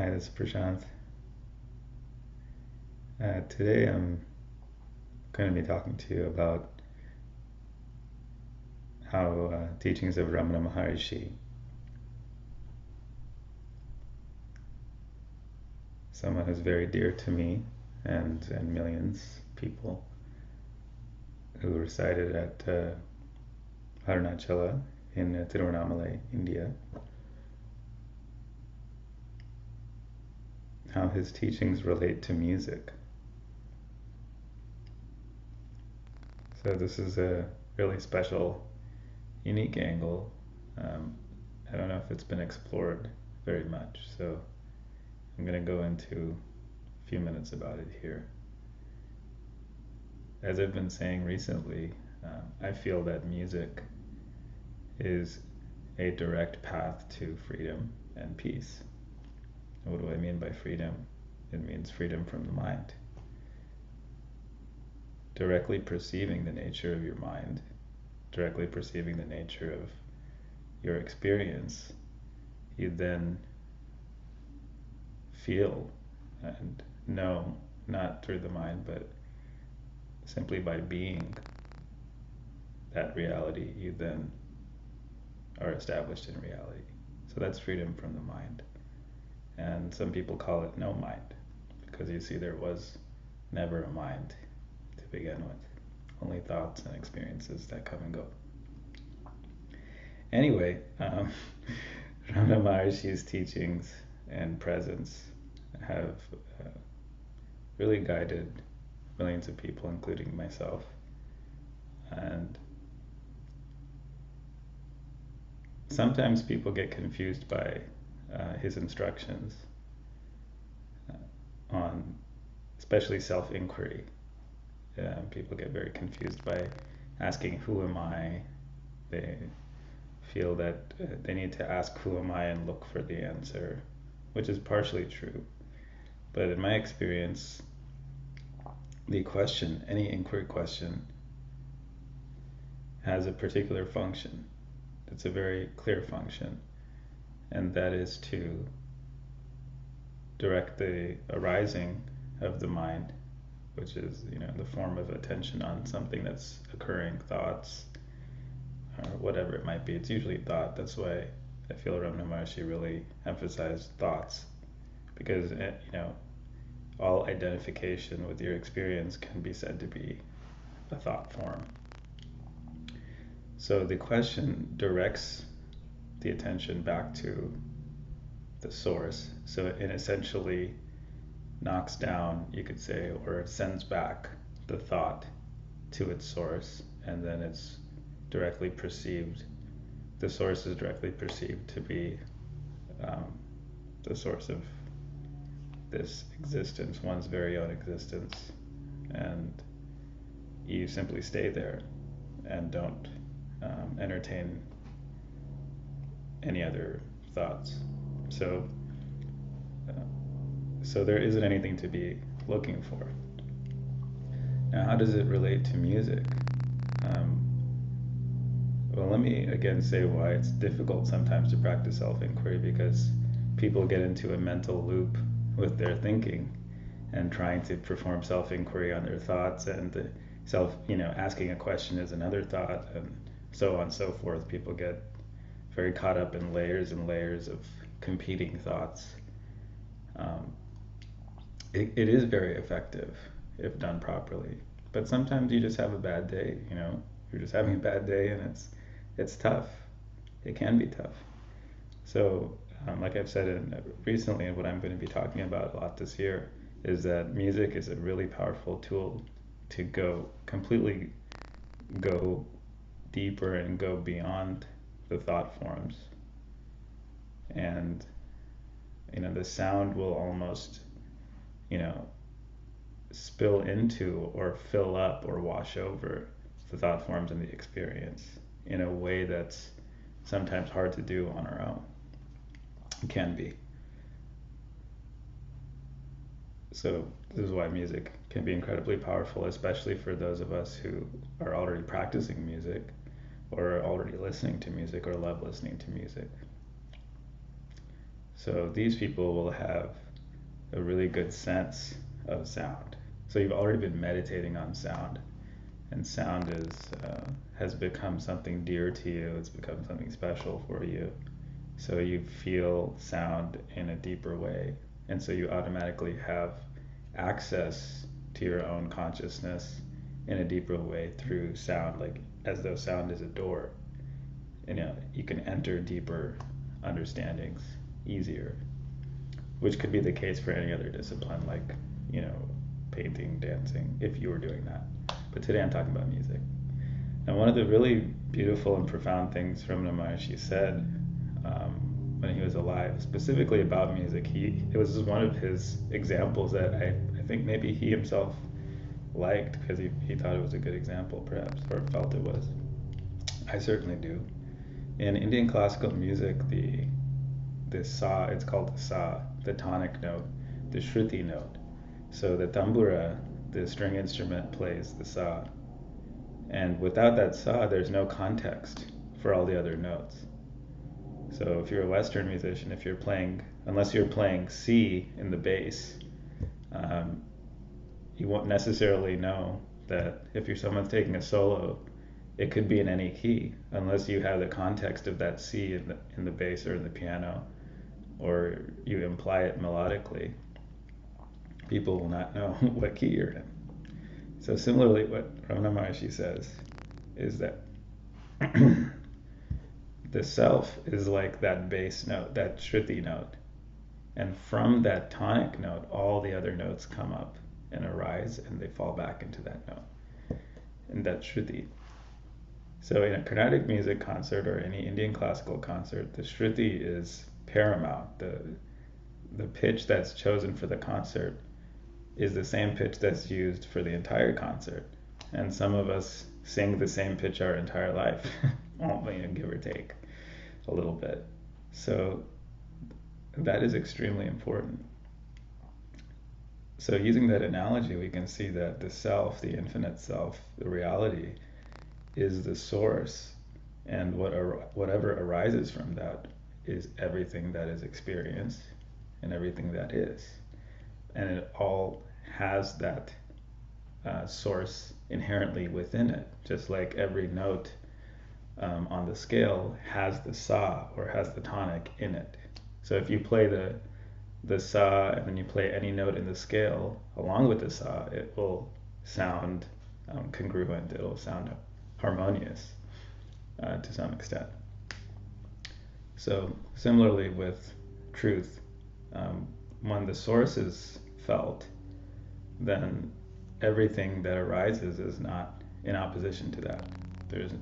Hi, this is Prasant. Today I'm going to be talking to you about how teachings of Ramana Maharshi, someone who's very dear to me and millions of people who resided at Arunachala in Tiruvannamalai, India, how his teachings relate to music. So this is a really special, unique angle. I don't know if it's been explored very much, so I'm going to go into a few minutes about it here. As I've been saying recently, I feel that music is a direct path to freedom and peace. And what do I mean by freedom? It means freedom from the mind. Directly perceiving the nature of your mind, directly perceiving the nature of your experience, you then feel and know, not through the mind, but simply by being that reality, you then are established in reality. So that's freedom from the mind. And some people call it no mind, because you see there was never a mind to begin with, only thoughts and experiences that come and go. Anyway, Ramana Maharshi's teachings and presence have really guided millions of people, including myself. And sometimes people get confused by his instructions on especially self-inquiry. People get very confused by asking, who am I? They feel that they need to ask, who am I, and look for the answer, which is partially true. But in my experience, the question, any inquiry question, has a particular function. It's a very clear function, and that is to direct the arising of the mind, which is, the form of attention on something that's occurring, thoughts, or whatever it might be. It's usually thought. That's why I feel Ramana Maharshi really emphasized thoughts, because all identification with your experience can be said to be a thought form. So the question directs the attention back to the source. So it essentially knocks down, you could say, or sends back the thought to its source, and then it's directly perceived. The source is directly perceived to be the source of this existence, one's very own existence, and you simply stay there and don't entertain any other thoughts. So there isn't anything to be looking for. Now, how does it relate to music? Well, let me again say why it's difficult sometimes to practice self-inquiry, because people get into a mental loop with their thinking and trying to perform self-inquiry on their thoughts, and asking a question is another thought, and so on and so forth. People get very caught up in layers and layers of competing thoughts. It is very effective if done properly, but sometimes you just have a bad day. You're just having a bad day, and it's tough. It can be tough. So, like I've said recently, and what I'm going to be talking about a lot this year, is that music is a really powerful tool to completely go deeper and go beyond the thought forms. And the sound will almost spill into or fill up or wash over the thought forms and the experience in a way that's sometimes hard to do on our own. It can be. So this is why music can be incredibly powerful, especially for those of us who are already practicing music, or are already listening to music, or love listening to music. So these people will have a really good sense of sound. So you've already been meditating on sound, and sound has become something dear to you. It's become something special for you. So you feel sound in a deeper way, and so you automatically have access to your own consciousness in a deeper way through sound, like as though sound is a door. You can enter deeper understandings easier, which could be the case for any other discipline, like, painting, dancing, if you were doing that. But today I'm talking about music. And one of the really beautiful and profound things Ramana Maharshi said when he was alive, specifically about music, it was just one of his examples that I think maybe he himself liked, because he thought it was a good example, perhaps, or felt it was. I certainly do. In Indian classical music, the sa, it's called the sa, the tonic note, the shruti note. So the tambura, the string instrument, plays the sa. And without that sa, there's no context for all the other notes. So if you're a Western musician, unless you're playing C in the bass, you won't necessarily know that if someone's taking a solo, it could be in any key, unless you have the context of that C in the bass or in the piano, or you imply it melodically. People will not know what key you're in. So similarly, what Ramana Maharshi says is that the self is like that bass note, that shruti note. And from that tonic note, all the other notes come up and arise, and they fall back into that note, and that shruti. So in a Carnatic music concert or any Indian classical concert, the shruti is paramount. The pitch that's chosen for the concert is the same pitch that's used for the entire concert. And some of us sing the same pitch our entire life, give or take a little bit. So that is extremely important. So using that analogy, we can see that the self, the infinite self, the reality, is the source, and whatever arises from that is everything that is experienced and everything that is. And it all has that source inherently within it, just like every note on the scale has the sa, or has the tonic in it. So if you play the sa and then you play any note in the scale along with the sa, it will sound congruent, it'll sound harmonious to some extent. So similarly with truth, when the source is felt, then everything that arises is not in opposition to that.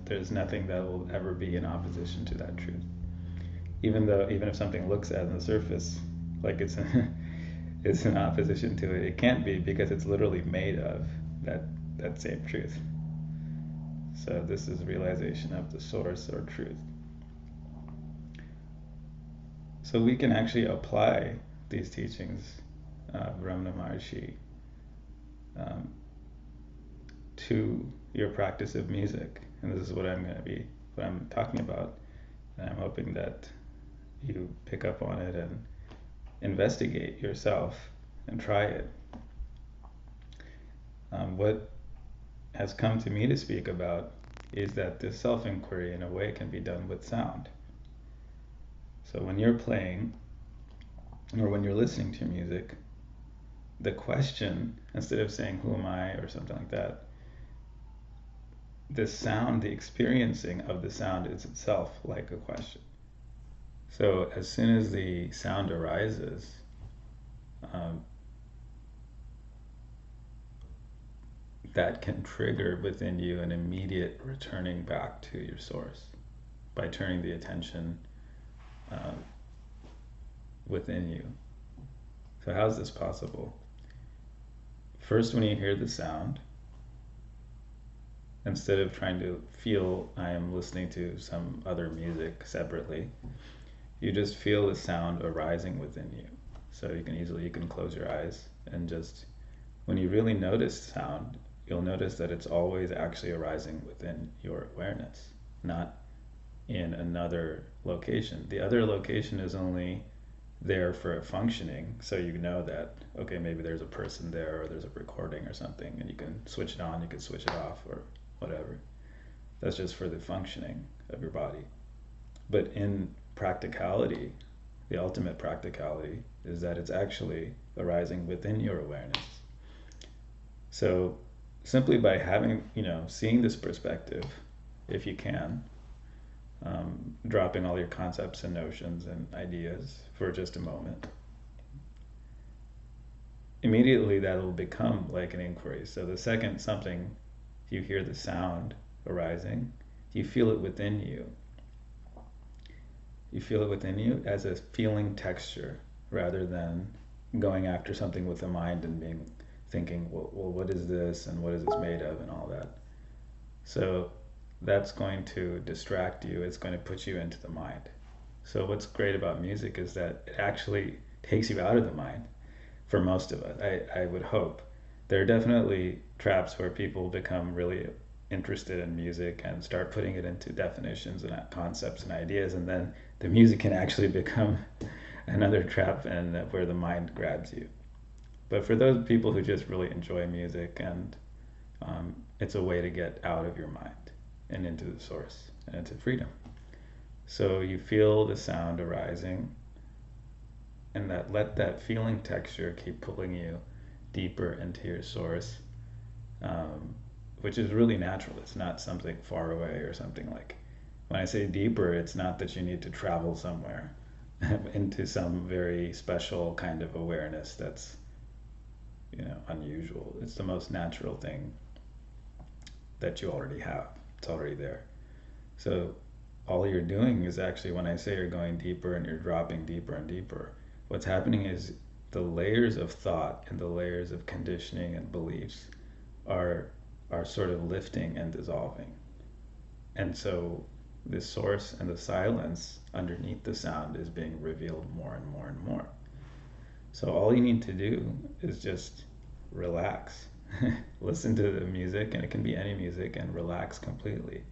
There's nothing that will ever be in opposition to that truth. Even if something looks at on the surface like it's in opposition to it, it can't be, because it's literally made of that same truth. So this is realization of the source or truth. So we can actually apply these teachings of Ramana Maharshi to your practice of music. And this is what I'm talking about. And I'm hoping that you pick up on it and investigate yourself and try it. What has come to me to speak about is that this self-inquiry, in a way, can be done with sound. So when you're playing, or when you're listening to music, the question, instead of saying, who am I, or something like that, the sound, the experiencing of the sound is itself like a question. So as soon as the sound arises, that can trigger within you an immediate returning back to your source by turning the attention within you. So how is this possible? First, when you hear the sound, instead of trying to feel I am listening to some other music separately, you just feel the sound arising within you. So you can close your eyes, and just when you really notice sound, you'll notice that it's always actually arising within your awareness, not in another location. The other location is only there for a functioning, so you know that, okay, maybe there's a person there or there's a recording or something, and you can switch it on, you can switch it off, or whatever. That's just for the functioning of your body. But in practicality, the ultimate practicality is that it's actually arising within your awareness. So simply by having, seeing this perspective, if you can, dropping all your concepts and notions and ideas for just a moment, immediately that'll become like an inquiry. So the second you hear the sound arising, you feel it within you. You feel it within you as a feeling texture, rather than going after something with the mind and thinking, well, what is this and what is this made of and all that. So that's going to distract you. It's going to put you into the mind. So what's great about music is that it actually takes you out of the mind for most of us. I would hope. There are definitely traps where people become really interested in music and start putting it into definitions and concepts and ideas, and then the music can actually become another trap and where the mind grabs you. But for those people who just really enjoy music, and it's a way to get out of your mind and into the source and into freedom. So you feel the sound arising, and let that feeling texture keep pulling you deeper into your source, which is really natural. It's not something far away or something like. When I say deeper, it's not that you need to travel somewhere into some very special kind of awareness that's, unusual. It's the most natural thing that you already have. It's already there. So all you're doing is actually, when I say you're going deeper and you're dropping deeper and deeper, what's happening is the layers of thought and the layers of conditioning and beliefs are sort of lifting and dissolving. And so the source and the silence underneath the sound is being revealed more and more and more. So all you need to do is just relax. Listen to the music, and it can be any music, and relax completely.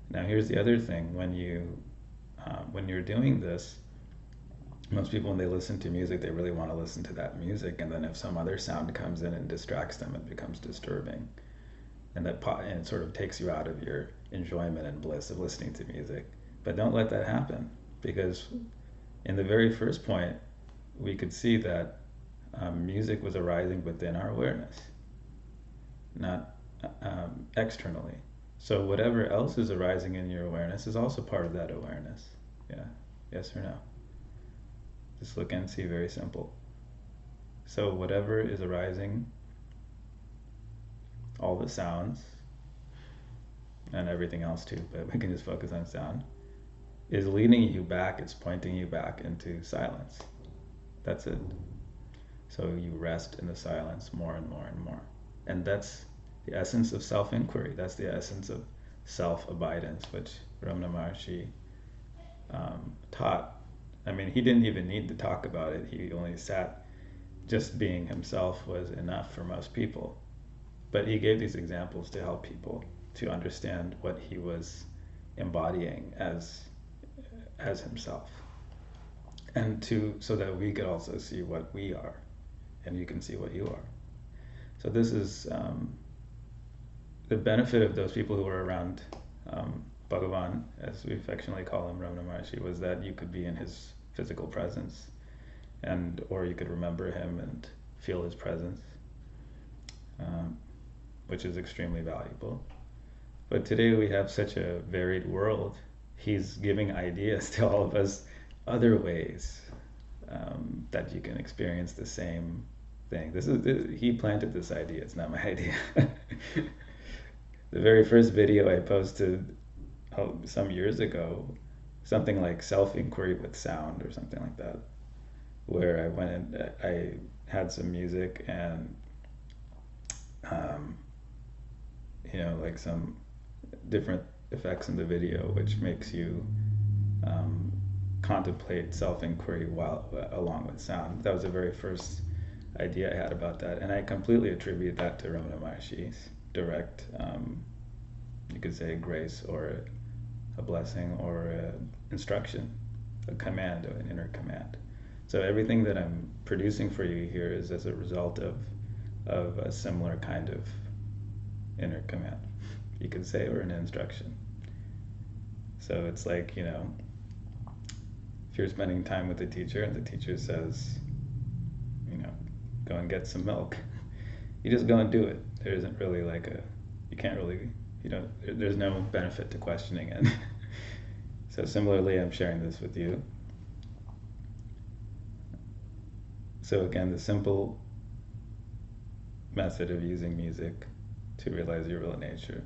Now here's the other thing. When you're doing this, most people, when they listen to music, they really want to listen to that music, and then if some other sound comes in and distracts them, it becomes disturbing. And it sort of takes you out of your enjoyment and bliss of listening to music. But don't let that happen, because in the very first point, we could see that music was arising within our awareness, not externally. So whatever else is arising in your awareness is also part of that awareness. Yeah, yes or no? Just look and see, very simple. So whatever is arising, all the sounds, and everything else too, but we can just focus on sound, is leading you back, it's pointing you back into silence. That's it. So you rest in the silence more and more and more. And that's the essence of self-inquiry. That's the essence of self-abidance, which Ramana Maharshi taught. I mean, he didn't even need to talk about it. He only sat, just being himself was enough for most people. But he gave these examples to help people to understand what he was embodying as himself, and so that we could also see what we are, and you can see what you are. So this is the benefit of those people who were around Bhagavan, as we affectionately call him, Ramana Maharshi, was that you could be in his physical presence, or you could remember him and feel his presence, which is extremely valuable. But today we have such a varied world. He's giving ideas to all of us, other ways that you can experience the same thing. He planted this idea. It's not my idea. The very first video I posted some years ago, something like self-inquiry with sound or something like that, where I went and I had some music and like some different effects in the video, which makes you contemplate self-inquiry along with sound. That was the very first idea I had about that, and I completely attribute that to Ramana Maharshi's direct, you could say, grace or a blessing or an instruction, a command, an inner command. So everything that I'm producing for you here is as a result of a similar kind of inner command, you could say, or an instruction. So it's like, if you're spending time with the teacher and the teacher says, go and get some milk, you just go and do it. There isn't really there's no benefit to questioning it. So similarly, I'm sharing this with you. So again, the simple method of using music to realize your real nature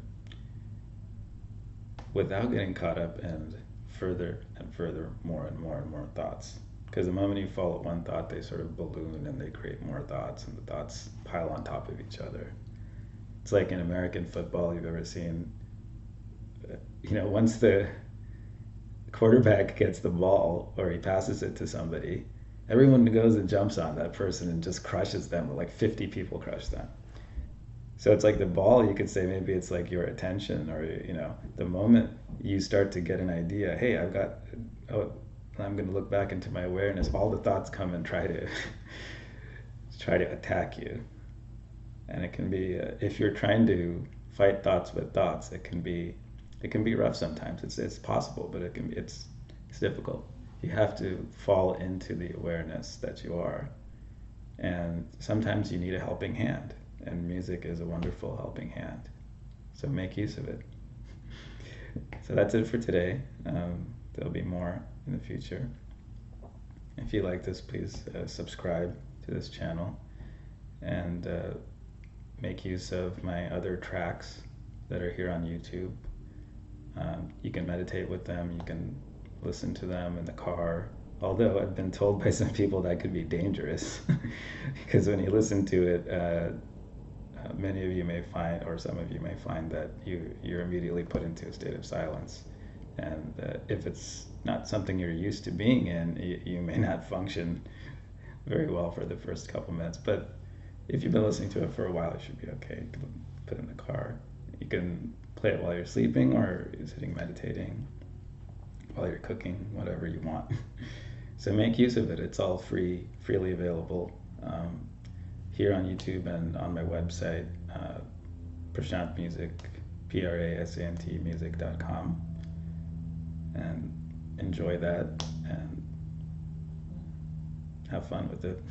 without getting caught up in further and further, more and more and more thoughts. Because the moment you follow one thought, they sort of balloon and they create more thoughts, and the thoughts pile on top of each other. It's like in American football, you've ever seen, once the quarterback gets the ball or he passes it to somebody, everyone goes and jumps on that person and just crushes them. Like 50 people crush them. So it's like the ball, you could say maybe it's like your attention, or, the moment you start to get an idea, hey, I'm going to look back into my awareness, all the thoughts come and try to attack you. And it can be, if you're trying to fight thoughts with thoughts, it can be rough sometimes. It's possible, but it's difficult. You have to fall into the awareness that you are. And sometimes you need a helping hand, and music is a wonderful helping hand. So make use of it. So that's it for today. There'll be more in the future. If you like this, please subscribe to this channel, and make use of my other tracks that are here on YouTube. You can meditate with them, you can listen to them in the car, although I've been told by some people that could be dangerous because when you listen to it, many of you may find, or some of you may find, that you're immediately put into a state of silence, and if it's not something you're used to being in, you may not function very well for the first couple minutes. But if you've been listening to it for a while, it should be okay. You can put it in the car. You can play it while you're sleeping, or you're sitting meditating, while you're cooking, whatever you want. So make use of it. It's all freely available here on YouTube and on my website, Prasant Music, Prasant music.com, and enjoy that and have fun with it.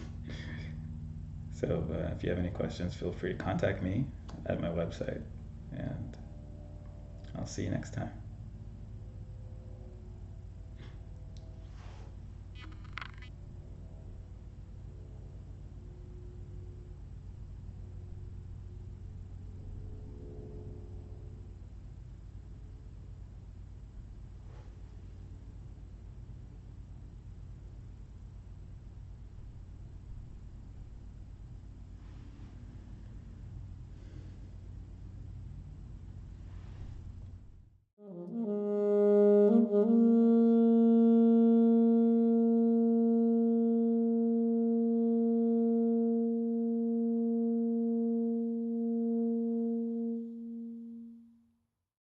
So if you have any questions, feel free to contact me at my website, and I'll see you next time.